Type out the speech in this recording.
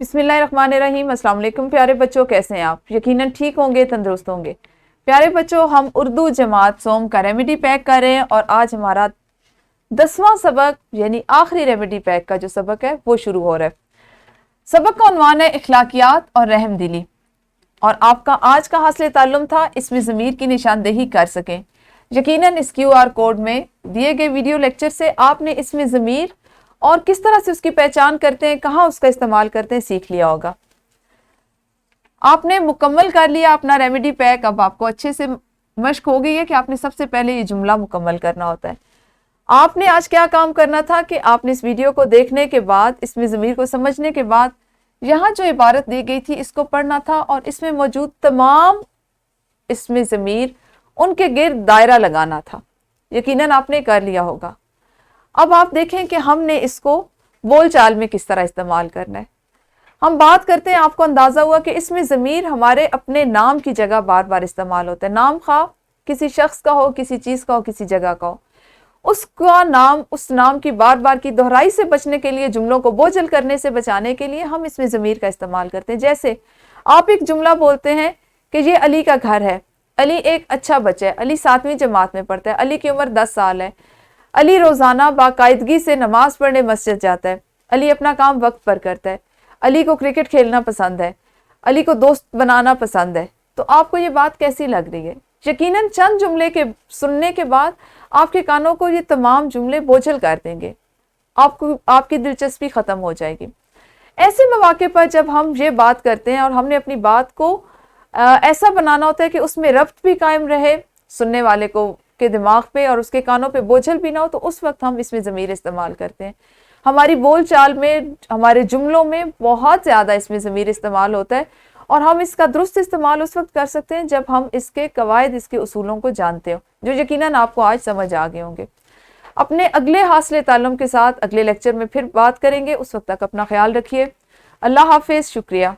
बिस्मिल्लाहिर्रहमानिर्रहीम। अस्सलाम वालेकुम प्यारे बच्चों, कैसे हैं आप? यकीनन ठीक होंगे, तंदुरुस्त होंगे। प्यारे बच्चों, हम उर्दू जमात सोम का रेमेडी पैक कर रहे हैं और आज हमारा 10वां सबक यानी आखिरी रेमेडी पैक का जो सबक है वो शुरू हो रहा है। सबक का उन्वान है इखलाकियात और रहमदिली, और आपका आज का हासिल ताल्लुम था इसमें ज़मीर की निशानदेही कर सकें। यकीनन इस QR कोड में दिए गए वीडियो लेक्चर से आपने इसमें ज़मीर और किस तरह से उसकी पहचान करते हैं, कहाँ उसका इस्तेमाल करते हैं, सीख लिया होगा। आपने मुकम्मल कर लिया अपना रेमेडी पैक। अब आपको अच्छे से मश्क हो गई है कि आपने सबसे पहले ये जुमला मुकम्मल करना होता है। आपने आज क्या काम करना था कि आपने इस वीडियो को देखने के बाद, इसमें ज़मीर को समझने के बाद, यहाँ जो इबारत दी गई थी इसको पढ़ना था और इसमें मौजूद तमाम इसमें ज़मीर उनके गिर्द दायरा लगाना था। यकीनन आपने कर लिया होगा। अब आप देखें कि हमने इसको बोल चाल में किस तरह इस्तेमाल करना है। हम बात करते हैं, आपको अंदाज़ा हुआ कि इसमें ज़मीर हमारे अपने नाम की जगह बार बार इस्तेमाल होता है। नाम खा किसी शख्स का हो, किसी चीज़ का हो, किसी जगह का हो, उसका नाम, उस नाम की बार बार की दोहराई से बचने के लिए, जुमलों को बोझल करने से बचाने के लिए हम इसमें ज़मीर का इस्तेमाल करते हैं। जैसे आप एक जुमला बोलते हैं कि ये अली का घर है, अली एक अच्छा बच्चा है, अली 7वीं जमात में पढ़ता है, अली की उम्र 10 साल है, अली रोज़ाना बाकायदगी से नमाज पढ़ने मस्जिद जाता है, अली अपना काम वक्त पर करता है, अली को क्रिकेट खेलना पसंद है, अली को दोस्त बनाना पसंद है। तो आपको ये बात कैसी लग रही है? यकीनन चंद जुमले के सुनने के बाद आपके कानों को ये तमाम जुमले बोझल कर देंगे, आपकी दिलचस्पी ख़त्म हो जाएगी। ऐसे मौके पर जब हम ये बात करते हैं और हमने अपनी बात को ऐसा बनाना होता है कि उसमें रब्त भी कायम रहे सुनने वाले को के दिमाग पे और उसके कानों पे बोझल भी ना हो, तो उस वक्त हम इसमें ज़मीर इस्तेमाल करते हैं। हमारी बोल चाल में, हमारे जुमलों में बहुत ज़्यादा इसमें ज़मीर इस्तेमाल होता है और हम इसका दुरुस्त इस्तेमाल उस वक्त कर सकते हैं जब हम इसके कवायद, इसके उसूलों को जानते हो, जो यकीनन आपको आज समझ आ गए होंगे। अपने अगले हासिल ताल्लुम के साथ अगले लेक्चर में फिर बात करेंगे। उस वक्त तक अपना ख्याल रखिए। अल्लाह हाफिज़। शुक्रिया।